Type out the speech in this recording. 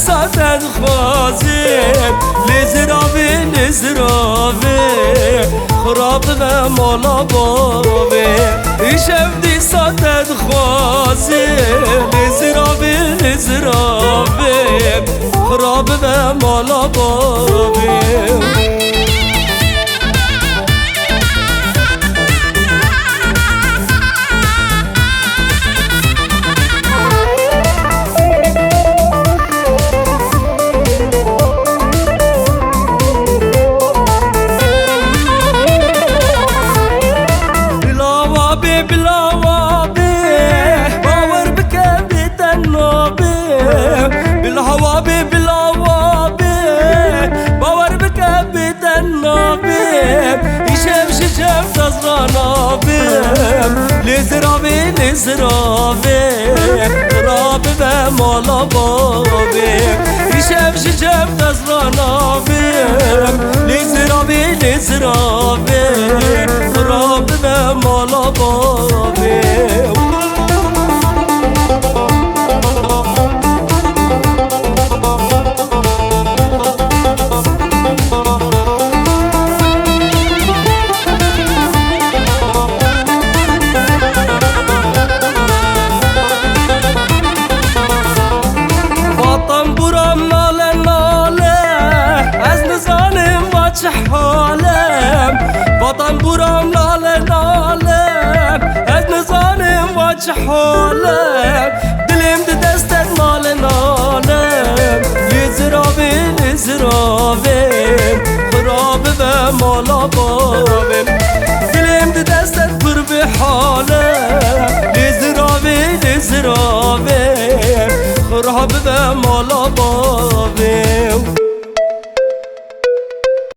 ساتن خوازم لزرابه لزرابه خراب و مالا بابه شفتی ساتن خوازم لزرابه لزرابه خراب و مالا بابه لزرابه لزرابه رابه و مالا بابه شب شجب دزرانابه لزرابه لزرابه رابه و مالا بابه وطن برام لاله لاله از نزانم واجه حالم دلم ده دستت ناله ناله لزرابه لزرابه خرابه و مالا بابم دلم ده دستت پر به حالم لزرابه لزرابه خرابه و مالا بابم